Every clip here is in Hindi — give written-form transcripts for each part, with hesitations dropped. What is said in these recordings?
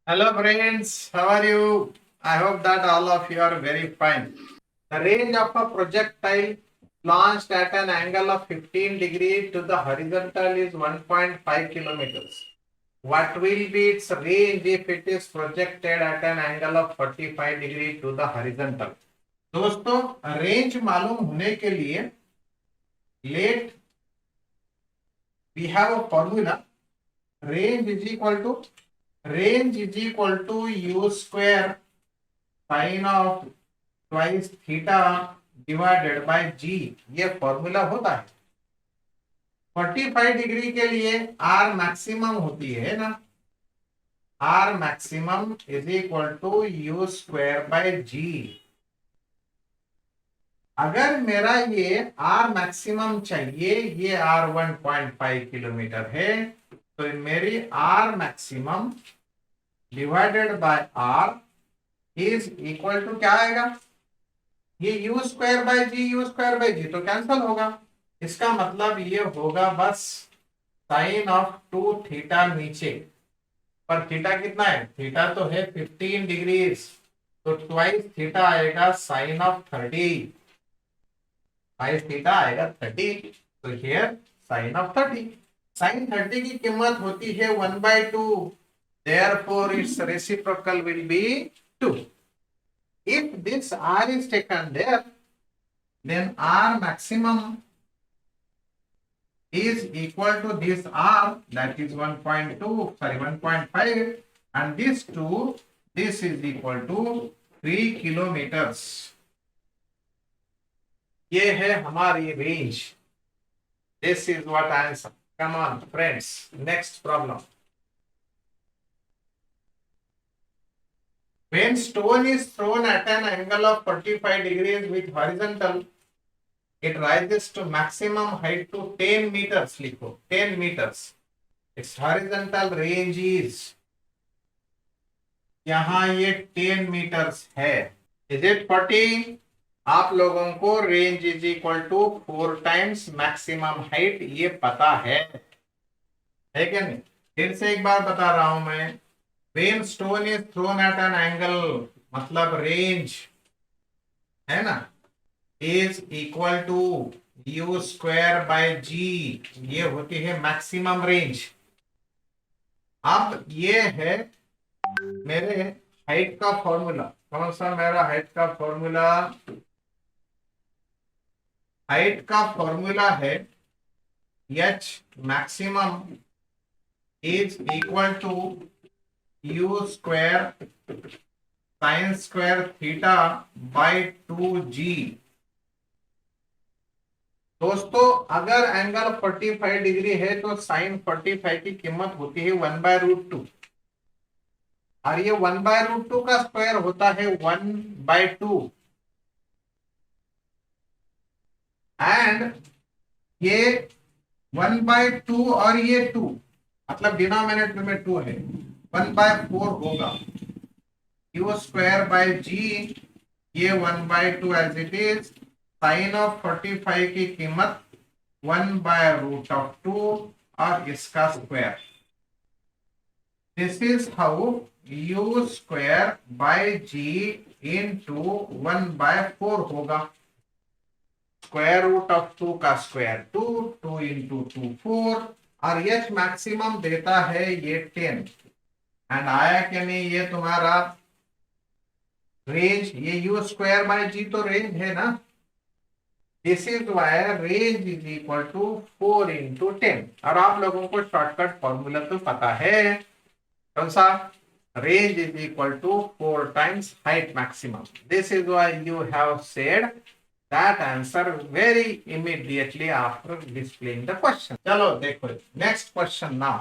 Hello friends, how are you? I hope that all of you are very fine. The range of a projectile launched at an angle of 15 degrees to the horizontal is 1.5 kilometers. What will be its range if it is projected at an angle of 45 degree to the horizontal? दोस्तों रेंज मालूम होने के लिए let we have a formula range is equal to u square sin of twice theta divided by g. ये फॉर्मूला होता है। 45 डिग्री के लिए आर मैक्सिमम होती है ना। R maximum is equal to u square by g. अगर मेरा ये आर मैक्सिमम चाहिए, ये आर 1.5 किलोमीटर है, तो मेरी R maximum divided by R is equal to क्या आएगा? ये यू स्क्वायर बाय जी तो कैंसल होगा। इसका मतलब ये होगा बस साइन ऑफ 2 थीटा नीचे, पर थीटा कितना है? थीटा तो है 15 डिग्रीज, तो ट्वाइस थीटा आएगा साइन ऑफ 30। ट्वाइस थीटा आएगा 30, तो हियर साइन ऑफ 30। साइन 30 की कीमत होती है 1/2, therefore its reciprocal will be 2। If this r is taken there, then r maximum is equal to this r, that is 1.5, and this 2, this is equal to 3 kilometers। ये है हमारी range. This is what answer. Come on friends, next problem. When stone is thrown at an angle of 45 degrees with horizontal, it rises to maximum height to 10 meters। लिखो 10 meters। its horizontal range is, यहाँ ये 10 मीटर्स है। Is it 40? आप लोगों को range is equal to 4 times maximum height ये पता है क्या नहीं? फिर से एक बार बता रहा हूं मैं। When stone is thrown at an angle, मतलब रेंज है ना, is equal to u square by g. ये होती है मैक्सिमम रेंज। अब ये है मेरे हाइट का फॉर्मूला। कौन सा मेरा हाइट का फॉर्मूला? हाइट का फॉर्मूला है H maximum is equal to u square sine square theta by 2g। दोस्तों अगर एंगल 45 डिग्री है तो साइन 45 की कीमत होती है 1/√2, और ये 1/√2 का स्क्वायर होता है 1/2, एंड ये 1/2 और ये 2, मतलब डिनोमिनेटर में 2 है, 1/4 होगा। यू स्क्वायर बाय जी, ये 1/2 as it is. Sine of 45 की कीमत 1/√2 और इसका square. This is how u square by g into 1/4 होगा। स्क्वायर रूट ऑफ 2 का स्क्वायर 2, 2 इंटू 2 4, और एच मैक्सिमम देता है ये 10। एंड आया कि नहीं ये तुम्हारा रेंज? ये यू स्क्वायर बाय जी तो रेंज है ना। This is why range is equal to 4 into 10। और आप लोगों को शॉर्टकट फॉर्मूला तो पता है, कौन सा? Range is equal to 4 times height maximum. This is why you have said that answer very immediately after displaying the question। चलो देखो next question now।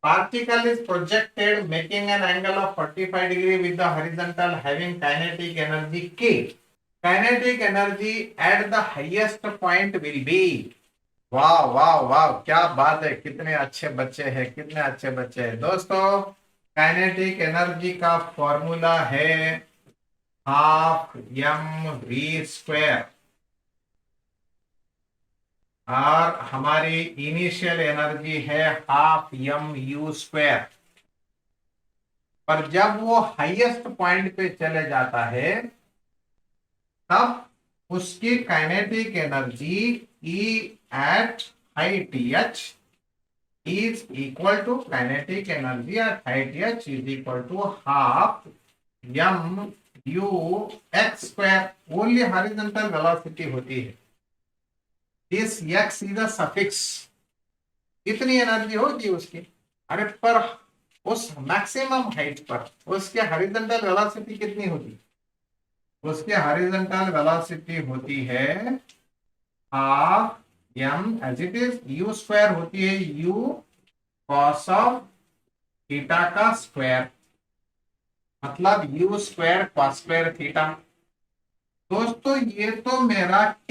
Particle is projected making an angle of 45 degree with the horizontal having kinetic energy K। Kinetic energy at the highest point will be, वाह वाह वाह, क्या बात है, कितने अच्छे बच्चे हैं, कितने अच्छे बच्चे हैं। दोस्तों काइनेटिक एनर्जी का फॉर्मूला है हाफ एम वी स्क्वायर, और हमारी इनिशियल एनर्जी है हाफ एम यू स्क्वायर। पर जब वो हाईएस्ट पॉइंट पे चले जाता है तब उसकी kinetic energy E at high TH is equal to kinetic energy at high TH is equal to half m u x square. Only horizontal velocity होती है. This x is a suffix. इतनी एनर्जी होगी उसकी. अरे पर उस मैक्सिमम हाइट पर उसके हॉरिजॉन्टल वेलोसिटी कितनी होती? उसके हॉरिजॉन्टल वेलोसिटी होती है half m as it is. u square होती है u cos ऑफ थीटा का स्क्वायर, मतलब u square cos square theta. दोस्तों ये तो मेरा k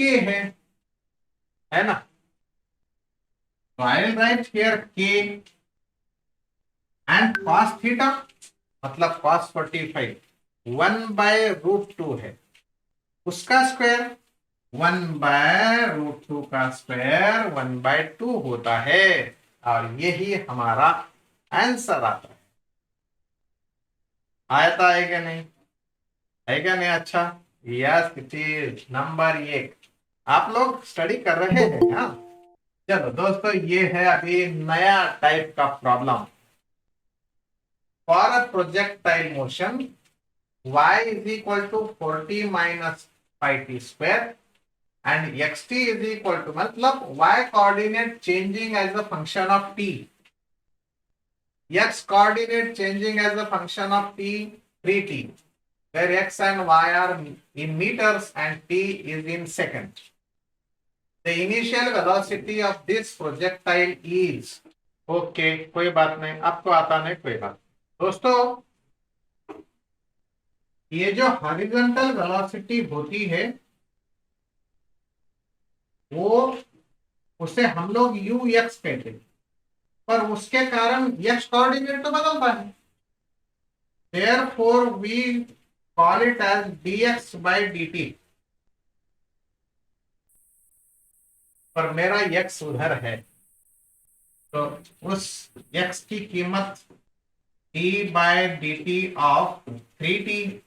है ना. तो I will write here k and cos theta मतलब cos 45 1/√2 है. उसका स्क्वायर 1/√2 का स्क्वायर 1/2 होता है. और यही हमारा आंसर आता है. आया है क्या नहीं? है क्या नहीं? अच्छा, यस इट इज नंबर 1. आप लोग स्टडी कर रहे हैं? हाँ, चलो दोस्तों, ये है अभी नया टाइप का problem. For a projectile motion y is equal to 40 minus pi t square and xt is equal to, मतलब y coordinate changing as a function of t, x coordinate changing as a function of t 3t, where x and y are in meters and t is in second. The initial velocity of this projectile is, okay, कोई बात नहीं, आपको आता नहीं, कोई बात. दोस्तों ये जो हॉरिजॉन्टल वेलोसिटी होती है वो, उसे हम लोग यू एक्स कहते हैं, पर उसके कारण एक्स कोऑर्डिनेट तो बदलता है. Therefore we call it as dx/dt. पर मेरा एक्स उधर है, तो उस एक्स की कीमत d/dt ऑफ 3t.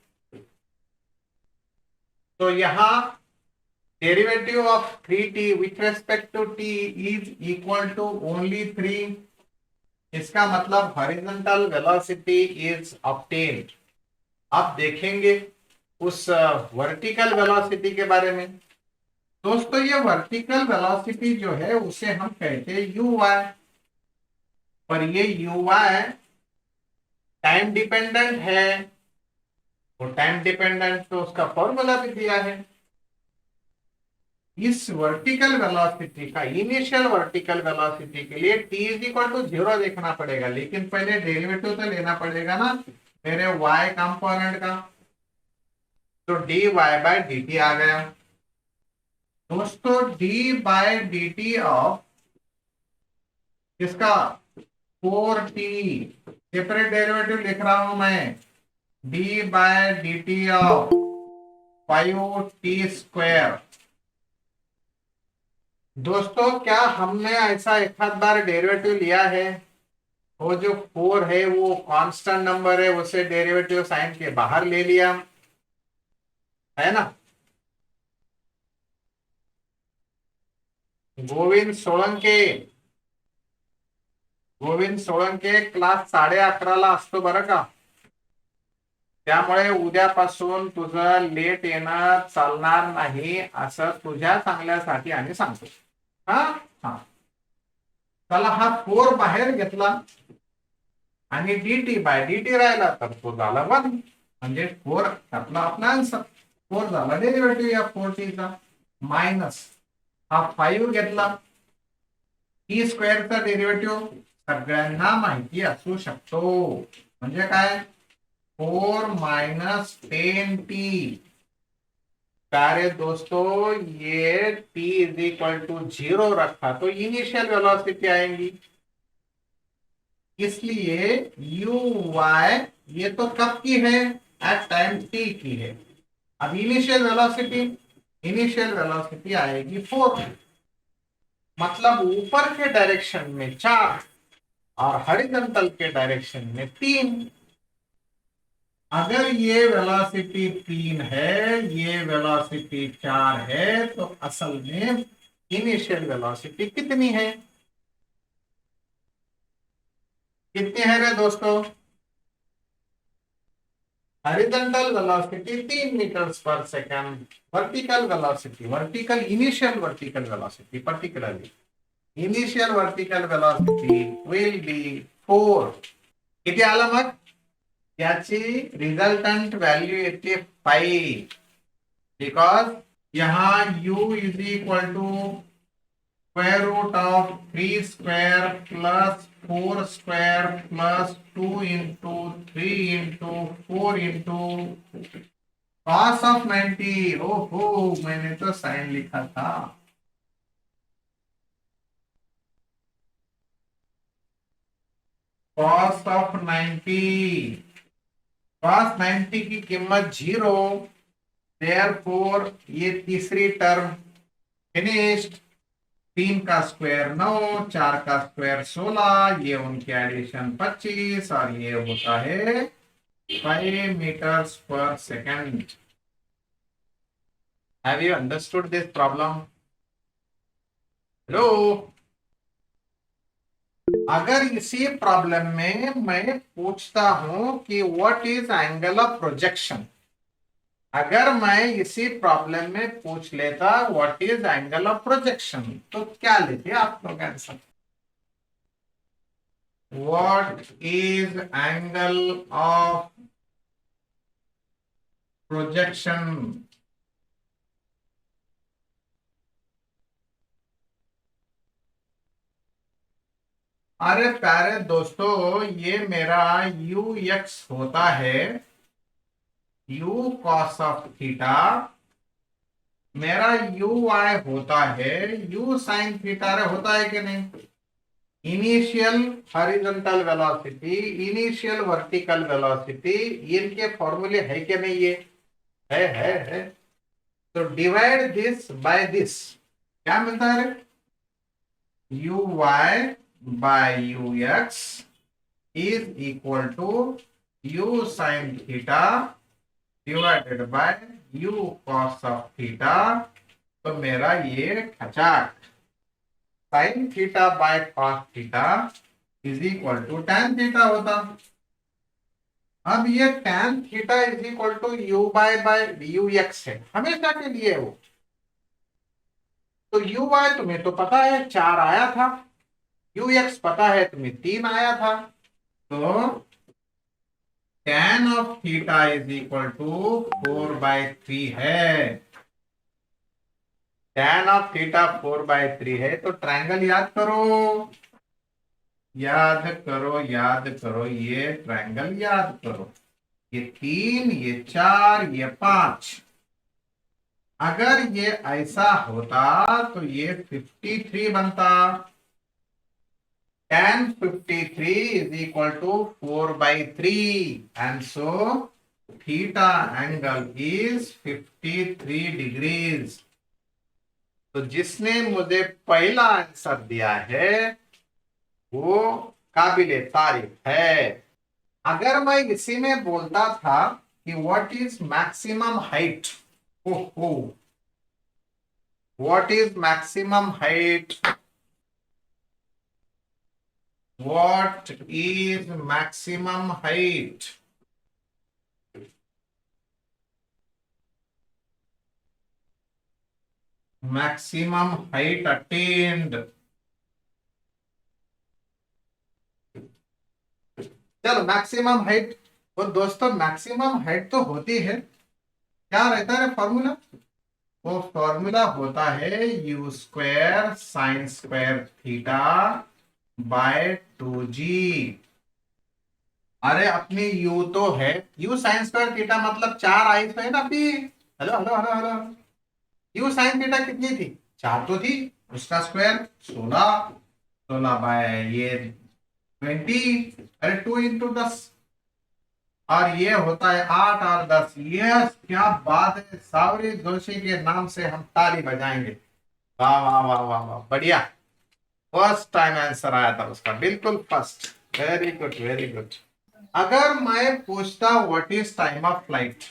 तो यहां derivative of 3t with respect to t is equal to only 3. इसका मतलब हॉरिजॉन्टल वेलोसिटी इज ऑब्टेन्ड. अब देखेंगे उस वर्टिकल वेलोसिटी के बारे में. दोस्तों ये वर्टिकल वेलोसिटी जो है उसे हम कहते हैं uy. पर ये uy टाइम डिपेंडेंट है. वो टाइम डिपेंडेंट तो उसका फॉर्मूला भी दिया है. इस वर्टिकल वेलोसिटी का, इनिशियल वर्टिकल वेलोसिटी के लिए t इज इक्वल टू 0 देखना पड़ेगा, लेकिन पहले डेरिवेटिव तो लेना पड़ेगा ना मेरे y कंपोनेंट का. तो dy/dt आ गया. दोस्तों dy/dt ऑफ इसका 4t, सेपरेट डेरिवेटिव लिख रहा हूं मैं, dy/dt ऑफ 5t स्क्वायर. दोस्तों क्या हमने ऐसा एक आध बार डेरिवेटिव लिया है? वो जो 4 है वो कांस्टेंट नंबर है, उसे डेरिवेटिव साइन के बाहर ले लिया है ना. गोविंद सोळंके क्लास 11:30 असतो बरं का. त्यामुळे उद्यापासून तुझं लेट येणं चालणार नाही, असं तुझ्या चांगल्यासाठी आम्ही सांगतो. हा हा, चला हा 4 बाहेर घेतला आणि dt/dt राहिला तर तो झाला 1. म्हणजे 4 आपला आन्सर. 4 झाला डेरिवेटिव्ह या 4t चा. मायनस हा 5 घेतला, t स्क्वेअरचा डेरिवेटिव्ह सगळ्यांना माहिती असू शकतो. म्हणजे काय, 4 माइनस 10t. प्यारे दोस्तों ये t इज इक्वल टू 0 रखा तो इनिशियल वेलोसिटी आएंगी. इसलिए uy ये तो कब की है, एट टाइम t की है. अब इनिशियल वेलोसिटी आएगी 4, मतलब ऊपर के डायरेक्शन में 4 और हॉरिजॉन्टल के डायरेक्शन में 3. अगर ये वेलोसिटी 3 है, ये वेलोसिटी 4 है, तो असल में इनिशियल वेलोसिटी कितनी है? कितनी है रे दोस्तों? हॉरिजॉन्टल वेलोसिटी 3 मीटर्स पर second. Vertical velocity, vertical initial vertical velocity, particularly initial vertical velocity will be 4. किती आलं मग? याची रिझल्टंट व्हॅल्यू येते 5, बिकॉज यहाँ u is equal to square root of 3 square plus 4 square plus 2 into 3 into 4 into cos of 90। ओहो, मैंने तो साइन लिखा था। कॉस ऑफ 90, कॉस 90 की कीमत 0, देयरफॉर ये तीसरी टर्म फिनिश्ड। 3 का स्क्वायर 9, 4 का स्क्वायर 16, ये उनके एडिशन 25 और ये होता है 5 मीटर्स पर second. Have you understood this problem? Hello. अगर इसी प्रॉब्लम में मैं पूछता हूं कि what is angle of projection, अगर मैं इसी प्रॉब्लम में पूछ लेता what is angle of projection, तो क्या लेते आप लोग answer? What is angle of projection? अरे प्यारे दोस्तों, ये मेरा यू एक्स होता है, यू कॉस ऑफ थीटा। मेरा यू वाई होता है यू साइन थीटा। रे होता है कि नहीं? Initial horizontal velocity, initial vertical velocity, इनके फॉर्मूले है कि नहीं? ये है। तो डिवाइड दिस बाय दिस, क्या मिलता है? U y by u x is equal to u sin theta divided by u cos of theta. तो मेरा ये खचाक sin theta by cos theta is equal to tan theta होता। अब ये tan theta is equal to u by u x है, हमेशा के लिए वो। तो यू वाई तुम्हें तो पता है 4 आया था, यू एक्स पता है तुम्हें 3 आया था। तो tan of theta is equal to 4/3 है। tan ऑफ थीटा 4/3 है। तो ट्रायंगल याद करो, याद करो, याद करो, ये ट्रायंगल याद करो। ये 3, ये 4, ये 5। अगर ये ऐसा होता तो ये 53 बनता। tan 53 is equal to 4/3, and so theta angle is 53 degrees। तो जिसने मुझे पहला आंसर दिया है वो काबिले तारीफ है। अगर मैं इसी में बोलता था कि व्हाट इज मैक्सिमम हाइट, ओहो, what is maximum height, what is maximum height? Maximum height attained। चलो मैक्सिमम हाइट, तो दोस्तों मैक्सिमम हाइट तो होती है, क्या रहता है फॉर्मूला? वो फॉर्मूला होता है u square sine square theta by 2g। अरे अपनी u तो है, u साइन स्क्वायर थीटा मतलब 4 आई तो है ना अभी। Hello hello hello hello, u sine theta कितनी थी? 4 तो थी, उसका स्क्वायर 16, 16 बाय ये 20, अरे 2 इंटू 10, और ये होता है 8 और 10। यस, क्या बात है, सावरी जोशी के नाम से हम ताली बजाएंगे। वाह वाह वाह वाह वाह, बढ़िया। फर्स्ट टाइम आंसर आया था उसका, बिल्कुल first. Very good, very good. अगर मैं पूछता what is time of flight,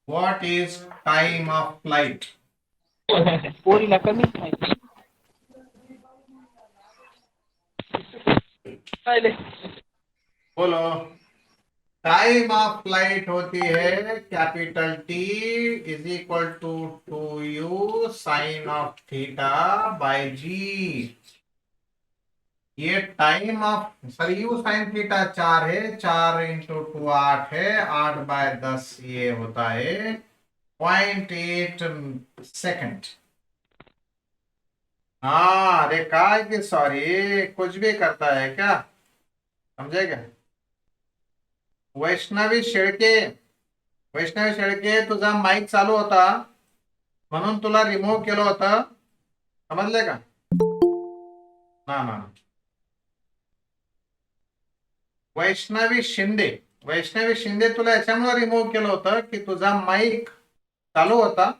what is time of flight, पोरीला कमीच माहिती पहले बोलो। टाइम ऑफ फ्लाइट होती है capital T is equal to 2u sin of theta by g. ये time of sir u sin theta 4 है, 4 × 2 8 है, 8/10 ये होता है 0.8 सेकंड। हाँ अरे कहा है कि सॉरी कुछ भी करता है क्या, समझे क्या? वैष्णवी शेळके, वैष्णवी शेळके तुझा माईक चालू होता म्हणून तुला रिमूव्ह केलं होतं, समजले का? ना ना ना. वैष्णवी शिंदे, वैष्णवी शिंदे तुला याच्यामुळे रिमूव्ह केलं होतं की तुझा माईक चालू होता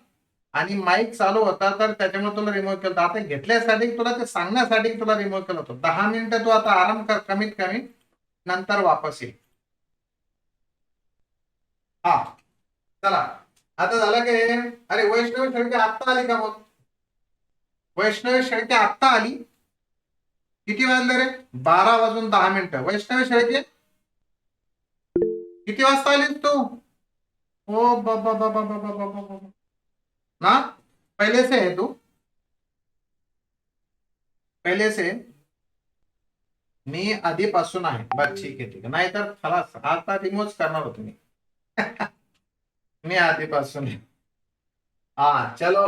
आणि माईक चालू होता तर त्याच्यामुळे तुला रिमूव्ह केलं होतं. आता घेतल्यासाठी तुला ते सांगण्यासाठी तुला रिमूव्ह केलं होतं. 10 मिनिटं तू आता आराम कर कमीत कमी, नंतर वापस ये. हा चला आता झालं की, अरे वैष्णवी शेळके आत्ता आली का मग? वैष्णवी शेळके आत्ता आली. किती वाजले रे? 12 वाजून 10 मिनिटं. वैष्णवी शेळके किती वाजता आलीस तू? ओ बाबा बाबा बाबा बाबा बाबा ना, पहले से है तू, पहले से मी आधीपासून आहे. बस ठीक आहे ठीक आहे, नाहीतर खलास आता रिमूव्ह करणार होतो मी. मी आधीपासून आहे. हाँ चलो,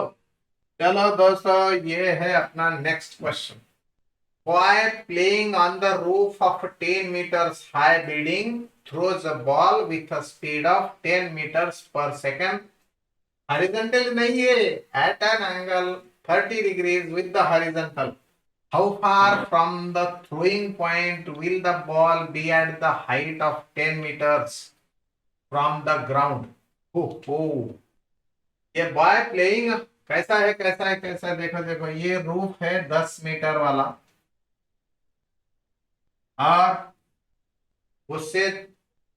चलो दोस्तों ये है अपना next question. Boy playing on the roof of 10 meters high building throws a ball with a speed of 10 meters per second. Horizontal नहीं है, at an angle 30 degrees with the horizontal. How far from the throwing point will the ball be at the height of 10 meters from the ground? Oh, oh. ये बॉय प्लेइंग कैसा है कैसा है कैसा है, देखो देखो ये रूफ है 10 मीटर वाला और उससे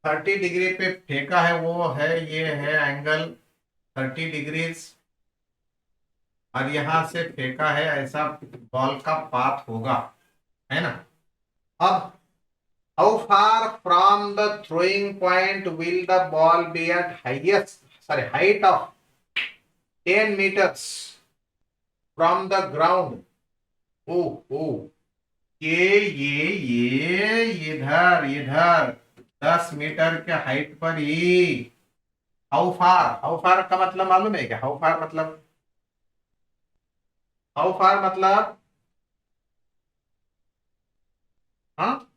30 डिग्री पे फेंका है, वो है ये है एंगल 30 डिग्रीज, और यहां से फेंका है ऐसा बॉल का पाथ होगा, है ना? अब how far from the throwing point will the ball be at highest sorry height of 10 meters from the ground? ओ ओ ये इधर इधर 10 मीटर के हाइट पर ही. हाउ फार का मतलब मालूम है क्या? हाउ फार मतलब, हाउ फार मतलब हाँ,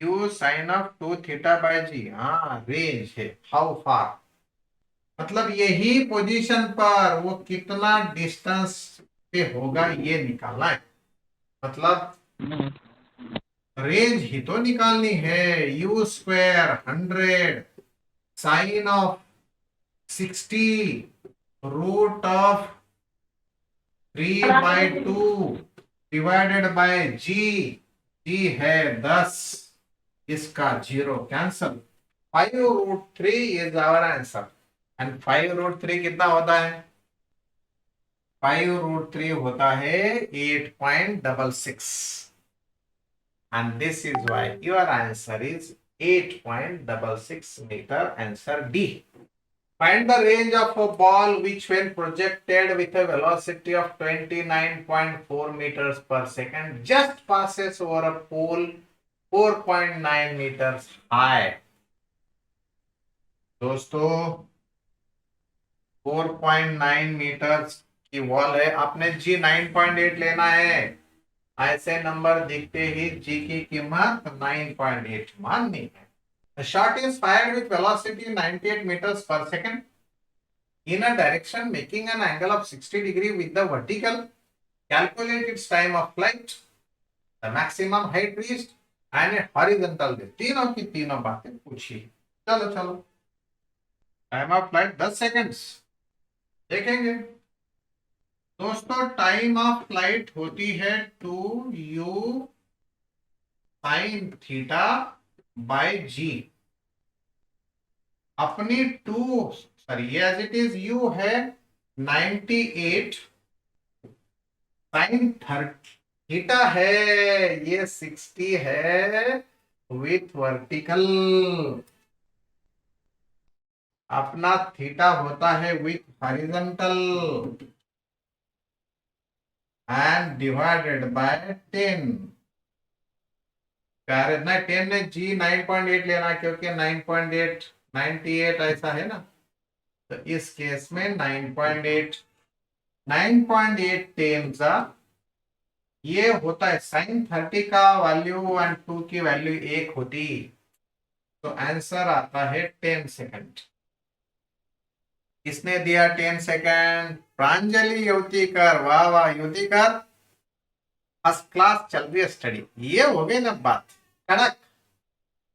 Q sin of 2 theta by g. हाँ रेंज है. हाउ फार मतलब यही पोजीशन पर वो कितना डिस्टेंस पे होगा ये निकालना है. मतलब रेंज ही तो निकालनी है. u²100 sin of 60 root of 3/2 divided by g. G है 10, इसका 0 cancel. 5√3 is our answer. And 5√3 कितना होता है? 5√3 होता है 8.66. And this is why your answer is 8.66 meter. Answer D. Find the range of a ball which when projected with a velocity of 29.4 meters per second just passes over a pole 4.9 meters high. दोस्तों 4.9 मीटर्स की वॉल है, आपने जी 9.8 लेना है. ऐसे नंबर दिखते ही जी की कीमत 9.8 माननी है. The shot is fired with velocity 98 meters per second in a direction making an angle of 60 degree with the vertical. Calculate its time of flight, the maximum height reached and a horizontal depth. तीनों की तीनों बातें पूछी. चलो चलो, टाइम ऑफ फ्लाइट 10 सेकेंड्स देखेंगे. दोस्तों टाइम ऑफ फ्लाइट होती है 2u sign theta by g. अपनी टू sorry as it is u है 98 साइन थीटा है ये 60 है विथ वर्टिकल। अपना थीटा होता है with horizontal and divided by 10। प्यारे ना 10 में जी 9.8 लेना क्योंकि 9.8 98 ऐसा है ना, तो इस केस में 9.8 9.8 टेन का ये होता है साइन 30 का वैल्यू एंड 2 की वैल्यू एक होती, तो आंसर आता है 10 सेकंड। किसने दिया 10 सेकंड? प्रांजलि युवतीकर। वाह वाह युवतीकर, फर्स्ट क्लास चल रही है स्टडी। ये हो गई ना बात, कड़क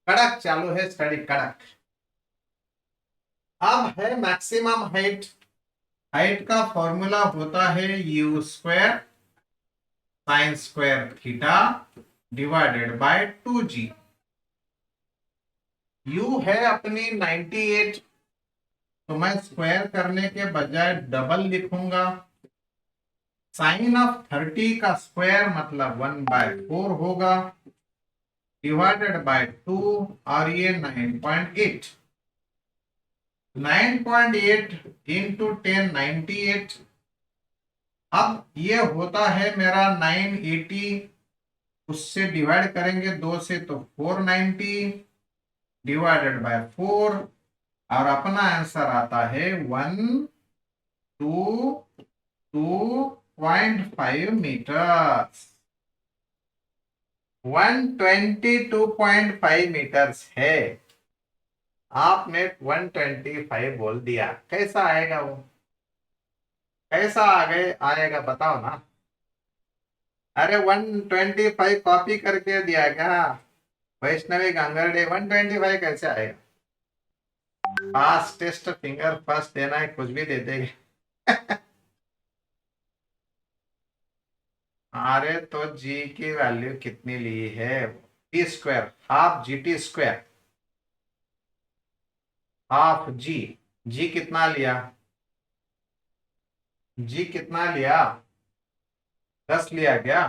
कड़क चालू है स्टडी कड़क। अब है मैक्सिमम हाइट। हाइट का फॉर्मूला होता है u square sine square theta divided bye 2g। You है अपनी 98, तो मैं स्क्वायर करने के बजाय डबल लिखूंगा। साइन ऑफ 30 का स्क्वायर मतलब 1/4 होगा डिवाइडेड बाय 2, और ये 9.8 9.8 इंटू 10 98। अब ये होता है मेरा 980, उससे डिवाइड करेंगे 2 से तो 490 डिवाइडेड बाय 4, और अपना आंसर आता है 122.5 मीटर। 122.5 मीटर्स है। आपने 125 बोल दिया, कैसा आएगा वो? कैसा आगे आएगा बताओ ना। अरे 125 कॉपी करके दिया क्या वैष्णवी गांगरडे? 125 कैसे आएगा? फास्टेस्ट फिंगर फर्स्ट देना है, कुछ भी दे देंगे। अरे तो जी की वैल्यू कितनी ली है? T square half g t square half g. G कितना लिया? जी कितना लिया? 10 लिया क्या?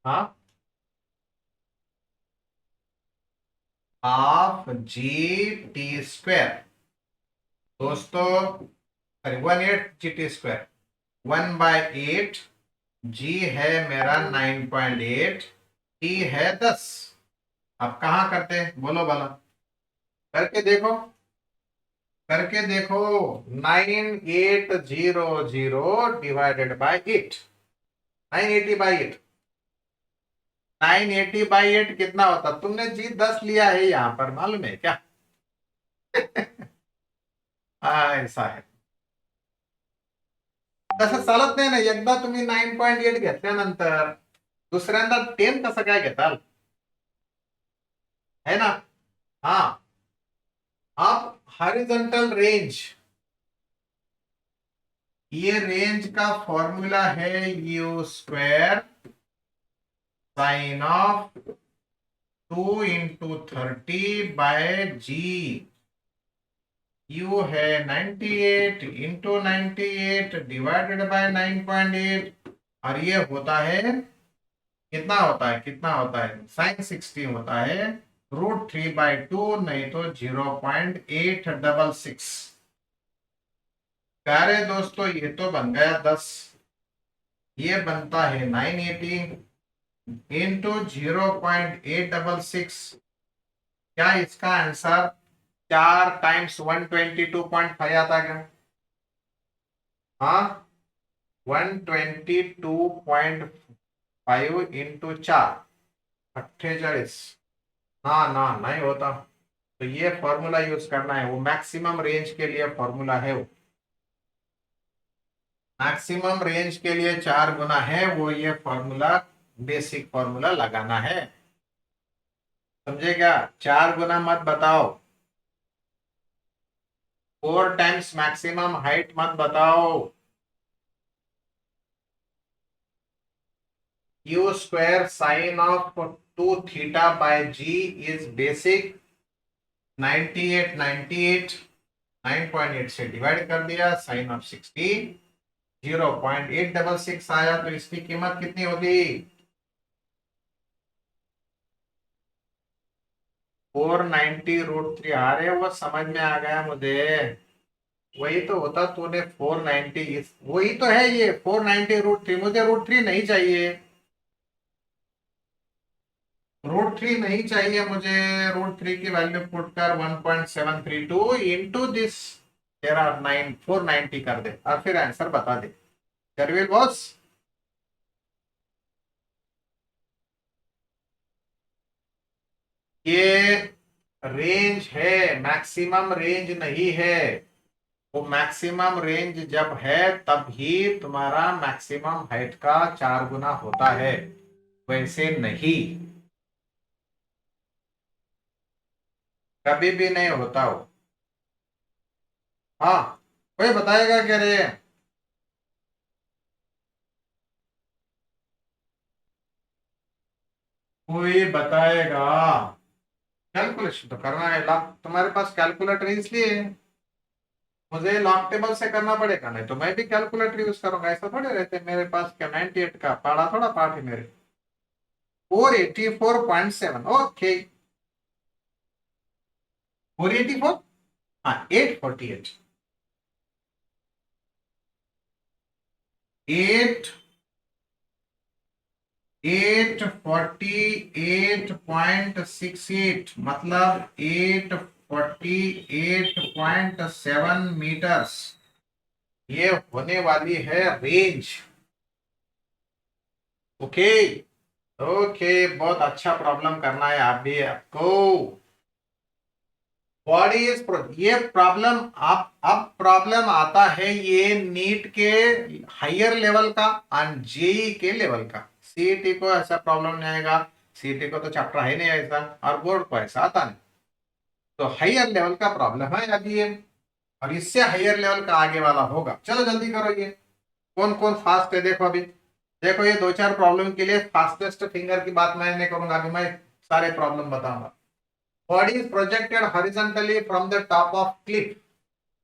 हाँ, हाफ जी टी स्क्वायर। दोस्तों sorry 1/8 g t square 1/8। G है मेरा 9.8, टी है 10। अब कहाँ करते हैं बोलो भला? करके देखो, करके देखो। 9800 डिवाइडेड बाय 8, 980/8। 980/8 कितना होता? तुमने जी 10 लिया है यहां पर, मालूम है क्या? ऐसा है। तसं चालत नाही ना, एकदा तुम्ही 9.8 घेतल्यानंतर दुसऱ्यांदा 10 कसं काय घेताल? है ना? हाँ। अब हॉरिजॉन्टल रेंज, ये रेंज का फॉर्मूला है u square sine of 2 into 30 by g. U है 98 इंटू 98 डिवाइडेड बाय 9.8, और ये होता है कितना होता है? कितना होता है? साइन 60 होता है √3/2, नहीं तो 0.866। प्यारे दोस्तों ये तो बन गया 10, ये बनता है 980 इंटू 0.866। क्या इसका आंसर 4 टाइम्स 122.5 आता क्या? हाँ, 122.5 इंटू 4 48। ना ना नहीं होता, तो ये फॉर्मूला यूज करना है, वो मैक्सिमम रेंज के लिए फॉर्मूला है। वो मैक्सिमम रेंज के लिए 4 गुना है वो, ये फॉर्मूला बेसिक फॉर्मूला लगाना है। समझे क्या? 4 गुना मत बताओ, 4 टाइम्स मैक्सिमम हाइट मत बताओ। U square sin of 2 theta by G is basic 98 98 9.8 से डिवाइड कर दिया, साइन ऑफ 60 0.866 आया, तो इसकी कीमत कितनी होगी? 490√3। अरे वो समझ में आ गया मुझे, वही तो होता, तूने 490, वही तो है ये 490√3। मुझे √3 नहीं चाहिए, √3 नहीं चाहिए मुझे। √3 की वैल्यू पुट कर 1.732 इंटू दिस, तेरा 490 कर दे और फिर आंसर बता दे। जरवील बॉस, ये रेंज है, मैक्सिमम रेंज नहीं है। वो मैक्सिमम रेंज जब है तब ही तुम्हारा मैक्सिमम हाइट का 4 गुना होता है, वैसे नहीं, कभी भी नहीं होता वो। हाँ, कोई बताएगा क्या रे? कोई बताएगा? कैलकुलेशन तो करना है, लॉक तुम्हारे पास कैलकुलेटर इसलिए है। मुझे लॉक टेबल से करना पड़ेगा, नहीं तो मैं भी कैलकुलेटर यूज करूंगा। ऐसा थोड़े रहते मेरे पास क्या 98 का पाड़ा थोड़ा पाठ है मेरे। 484.7, ओके। 484, हाँ 848, 848.68, मतलब 848.7 मीटर्स ये होने वाली है रेंज। ओके, ओके, बहुत अच्छा प्रॉब्लम करना है आप भी आपको। बॉडी इज, ये प्रॉब्लम आप, अब प्रॉब्लम आता है ये नीट के हायर लेवल का और जेई के लेवल का। सीईटी को ऐसा प्रॉब्लम नहीं आएगा, सीईटी को तो चैप्टर है नहीं ऐसा, और बोर्ड को ऐसा आता नहीं। तो हायर लेवल का प्रॉब्लम है अभी ये, और इससे हायर लेवल का आगे वाला होगा। चलो जल्दी करो, ये कौन कौन फास्ट है देखो अभी। देखो ये 2-4 प्रॉब्लम के लिए फास्टेस्ट फिंगर की बात मैं नहीं करूंगा, अभी मैं सारे प्रॉब्लम बताऊंगा। Body is projected horizontally from the top of Cliff.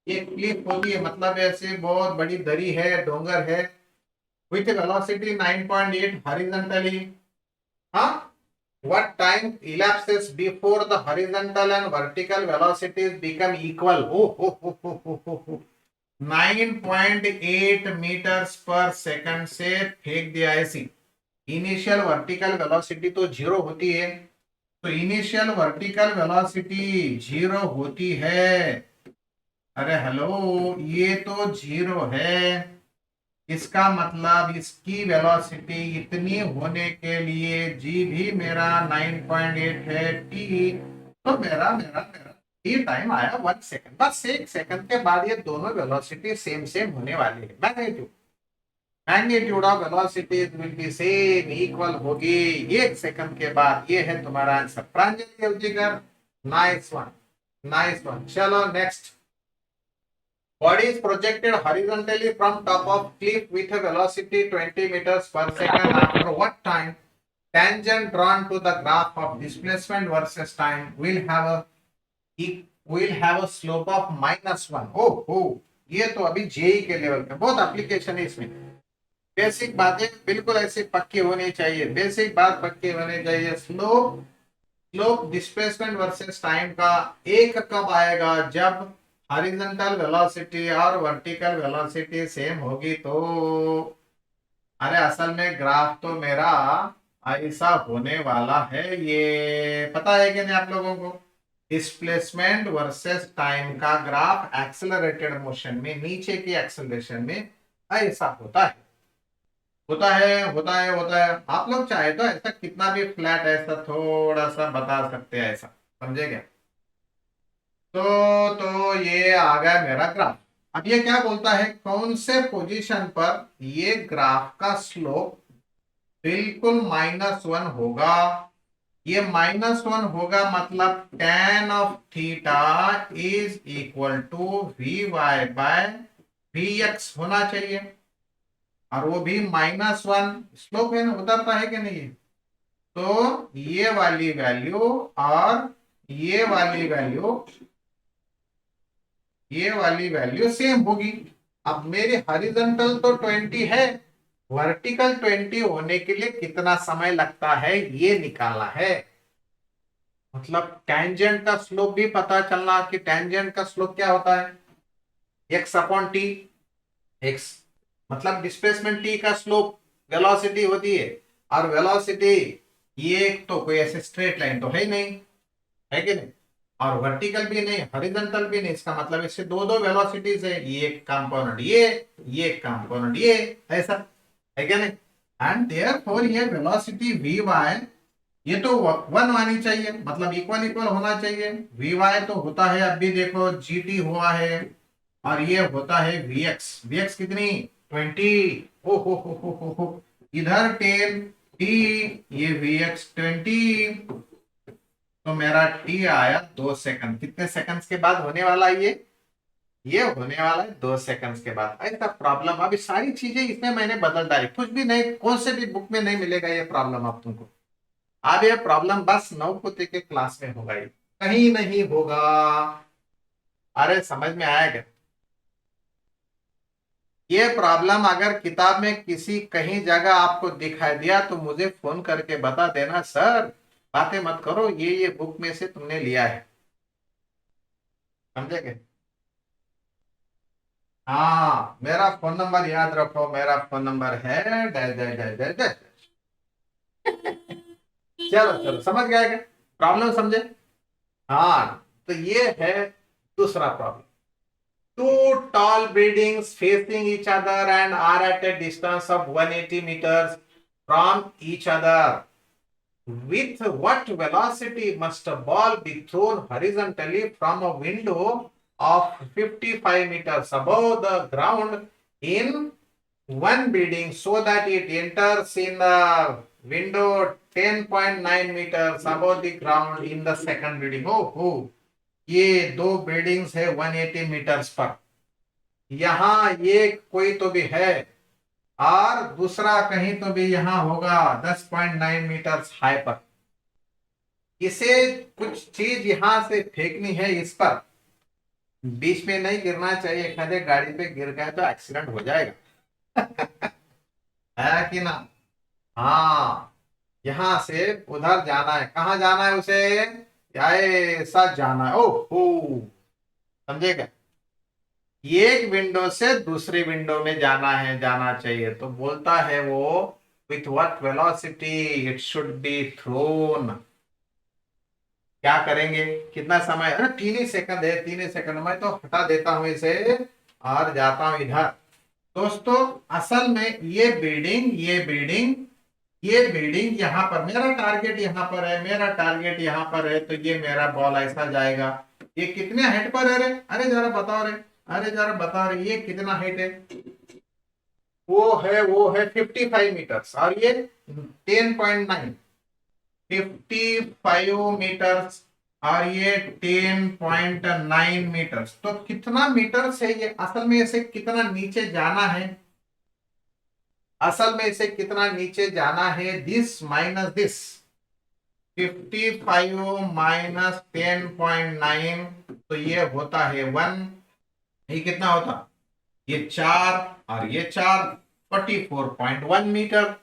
ये क्लिफ होगी है, मतलब ऐसे बहुत बड़ी दरी है, डोंगर है, विथ वेलोसिटी 9.8 हॉरिजॉन्टली। हाँ, what time elapses before the horizontal and vertical velocities become equal? 9.8 metres पर सेकंड से फेंक दिया ऐसी। इनिशियल वर्टिकल वेलोसिटी तो 0 होती है, तो इनिशियल वर्टिकल वेलोसिटी 0 होती है। अरे हेलो, ये तो 0 है, इसका मतलब इसकी वेलोसिटी इतनी होने के लिए जी भी मेरा 9.8 है, टी तो मेरा मेरा मेरा ये टाइम आया 1 सेकंड। बस 1 सेकंड के बाद ये दोनों वेलोसिटी सेम सेम होने वाली है। Magnitude of velocities will be same, equal होगी 1 सेकंड के बाद। ये है तुम्हारा answer Pranjali Avjikar, nice one, nice one. चलो next. Body is projected horizontally from top of cliff with a velocity 20 meters per second. After what time? Tangent drawn to the graph of displacement versus time will have a slope of -1. oh, ये तो अभी जेई के लेवल पे बहुत एप्लीकेशन है इसमें। बेसिक बातें बिल्कुल ऐसी पक्की होनी चाहिए, बेसिक बात पक्की होनी चाहिए। Slope, slope displacement versus time का एक कब आएगा? जब हॉरिजॉन्टल वेलोसिटी और वर्टिकल वेलोसिटी सेम होगी तो। अरे असल में ग्राफ तो मेरा ऐसा होने वाला है, ये पता है कि नहीं आप लोगों को? डिस्प्लेसमेंट वर्सेस टाइम का ग्राफ एक्सेलरेटेड मोशन में, नीचे की एक्सेलरेशन में ऐसा होता है, होता है, होता है, होता है। आप लोग चाहे तो ऐसा कितना भी फ्लैट ऐसा थोड़ा सा बता सकते हैं, ऐसा समझे क्या? तो ये आ गया मेरा ग्राफ। अब ये क्या बोलता है, कौन से पोजीशन पर ये ग्राफ का स्लोप बिल्कुल -1 होगा? ये -1 होगा मतलब tan of theta is equal to v y by v x होना चाहिए। और वो भी -1 स्लोप है ना, उतरता है कि नहीं? तो ये वाली वैल्यू और ये वाली वैल्यू, ये वाली वैल्यू सेम होगी। अब मेरी हॉरिजॉन्टल तो 20 है, वर्टिकल 20 होने के लिए कितना समय लगता है ये निकालना है। मतलब टेंजेंट का स्लोप भी पता चलना कि टेंजेंट का स्लोप क्या होता है, x अपॉन टी। x मतलब डिस्प्लेसमेंट t का स्लोप वेलोसिटी होती है, और वेलोसिटी ये तो कोई ऐसे स्ट्रेट लाइन तो है ही नहीं, है कि नहीं? और वर्टिकल भी नहीं, हॉरिजॉन्टल भी नहीं, इसका मतलब इससे दो दो वेलोसिटीज है, ये एक कंपोनेंट ये एक कंपोनेंट ये, ऐसा है क्या नहीं? एंड देयरफॉर ये वेलोसिटी वी वाई ये तो 1 आनी चाहिए, मतलब इक्वल इक्वल होना चाहिए। वी वाई तो होता है, अभी देखो जी टी हुआ है, और ये होता है वी एक्स कितनी 20, हो इधर 10 टी, ये वी एक्स 20, तो मेरा टी आया 2 सेकंड। कितने सेकंड्स के बाद होने वाला है ये होने वाला है 2 सेकंड्स के बाद। ऐसा प्रॉब्लम अभी सारी चीजें इसमें मैंने बदल डाली, कुछ भी नहीं, कौन से भी बुक में नहीं मिलेगा ये प्रॉब्लम आप तुमको। अब ये प्रॉब्लम बस नवपुते के क्लास में होगा, ये कहीं नहीं होगा। अरे समझ में आया क्या? ये प्रॉब्लम अगर किताब में किसी कहीं जगह आपको दिखाई दिया तो मुझे फोन करके बता देना, सर बातें मत करो, ये बुक में से तुमने लिया है। समझे क्या? हाँ, मेरा फोन नंबर याद रखो, मेरा फोन नंबर है dash dash dash dash dash. चलो चलो, समझ गए क्या प्रॉब्लम, समझे? हाँ, तो ये है दूसरा problem. Two tall buildings facing each other and are at a distance of 180 meters from each other. With what velocity must a ball be thrown horizontally from a window of 55 meters above the ground in one building so that it enters in the window 10.9 meters above the ground in the second building? Oh, ये दो बिल्डिंग्स है 180 मीटर्स पर, यहां ये कोई तो भी है और दूसरा कहीं तो भी यहां होगा 10.9 मीटर्स हाई पर। इसे कुछ चीज यहां से फेंकनी है इस पर, बीच में नहीं गिरना चाहिए, खड़े गाड़ी पे गिर गए तो एक्सीडेंट हो जाएगा। है कि ना? हाँ, यहां से उधर जाना है, कहाँ जाना है उसे, ऐसा जाना है। ओह, समझेगा? एक विंडो से दूसरी विंडो में जाना चाहिए, तो बोलता है वो with what velocity it should be thrown. क्या करेंगे, कितना समय, अरे 3 ही सेकंड है, 3 ही सेकंड, मैं तो हटा देता हूं इसे और जाता हूं इधर। दोस्तों असल में ये बिल्डिंग यहाँ पर, मेरा टारगेट यहाँ पर है, मेरा टारगेट यहाँ पर है, तो ये मेरा बॉल ऐसा जाएगा। ये कितने हाइट पर है रे, अरे जरा बताओ रे, अरे जरा बताओ रे, ये कितना हाइट है? वो है 55 मीटर्स, और ये 10.9, 55 मीटर्स और ये 10.9 मीटर्स, तो कितना मीटर्स है ये? असल में इसे कितना नीचे जाना है, असल में इसे कितना नीचे जाना है, दिस माइनस दिस, 55 माइनस 10.9, तो ये होता है 1, ये कितना होता, ये 4 और ये 4, 44.1 मीटर।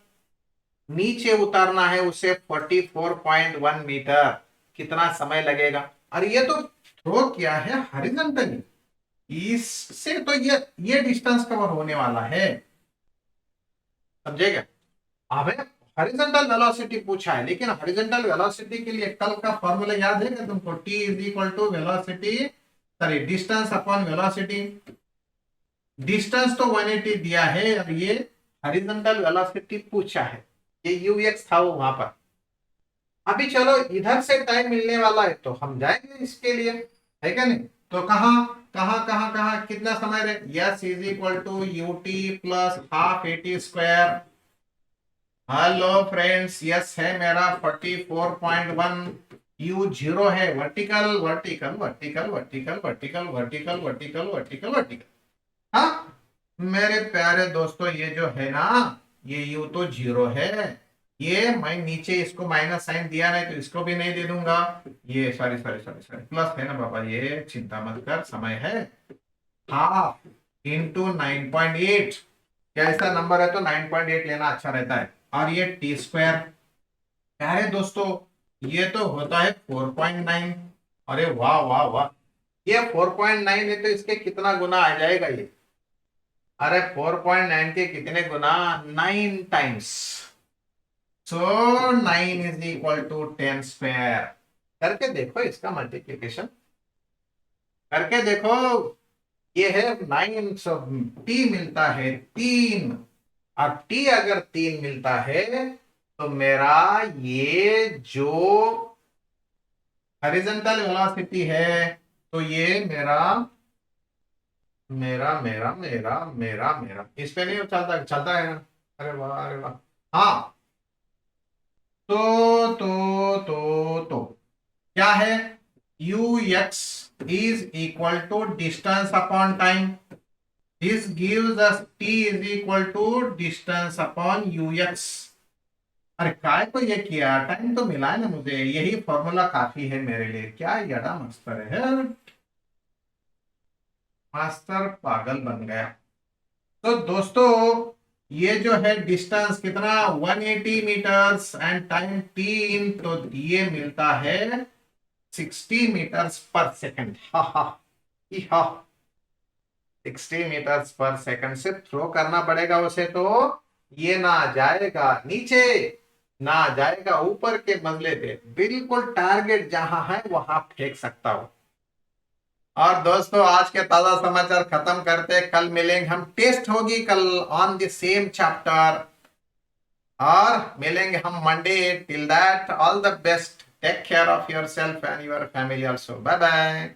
नीचे उतारना है उसे 44.1 मीटर, कितना समय लगेगा? और ये तो थ्रो किया है हॉरिजॉन्टली, इससे तो ये डिस्टेंस कवर होने वाला है, समझेगा? अब हॉरिजॉन्टल वेलोसिटी पूछा है, लेकिन हॉरिजॉन्टल वेलोसिटी के लिए कल का फॉर्मूला याद है क्या तुमको? T is equal to velocity, sorry distance upon velocity. Distance तो 180 दिया है और ये हॉरिजॉन्टल वेलोसिटी पूछा है, ये यूएक्स था वो वहां पर। अभी चलो इधर से टाइम मिलने वाला है तो हम जाएंगे इसके लिए, है क्या नहीं? तो कहाँ कहाँ कहाँ कहाँ कितना समय रहे, s is equal to u t plus half a t square. Hello friends, s है मेरा 44.1, यू 0 है, vertical vertical vertical vertical vertical vertical vertical vertical vertical, हाँ मेरे प्यारे दोस्तों ये जो है ना, ये यू तो जीरो है, ये मैं नीचे इसको माइनस साइन दिया नहीं तो इसको भी नहीं दे दूंगा। ये sorry sorry sorry sorry plus है ना बाबा, ये चिंता मत कर, समय है। हाफ इंटू 9.8, कैसा नंबर है तो 9.8 लेना अच्छा रहता है। और ये टी स्क्वायर, प्यारे दोस्तों ये तो होता है 4.9। अरे वाह वाह वाह, ये 4.9 है तो इसके कितना गुना आ जाएगा ये? अरे 4.9 के कितने गुना? 9 टाइम्स। सो 9 = 10 स्क्वायर। करके देखो इसका मल्टीप्लीकेशन, करके देखो। ये है 9, सब टी मिलता है 3। अब टी अगर 3 मिलता है तो मेरा ये जो हॉरिजॉन्टल वेलोसिटी है, तो ये मेरा मेरा मेरा मेरा मेरा मेरा इस पे नहीं चलता, चलता है ना? अरे वाह अरे वाह। हाँ, तो क्या है? U x is equal to distance upon time. This gives us t is equal to distance upon u x. अरे काय को ये किया, टाइम तो मिला है ना मुझे, यही फॉर्मूला काफी है मेरे लिए। क्या यड़ा मास्टर है, मास्टर पागल बन गया। तो दोस्तों ये जो है डिस्टेंस कितना, 180 मीटर्स एंड टाइम 3, तो ये मिलता है 60 मीटर्स पर सेकंड। हा हा ही हा, 60 मीटर्स पर सेकंड से थ्रो करना पड़ेगा उसे, तो ये ना जाएगा नीचे ना जाएगा ऊपर के मंजिले पे, बिल्कुल टारगेट जहां है वहां फेंक सकता हूं। और दोस्तों आज के ताजा समाचार खत्म करते, कल मिलेंगे हम, टेस्ट होगी कल ऑन द सेम चैप्टर, और मिलेंगे हम Monday. Till that all the best, take care of your self and your family also, bye bye.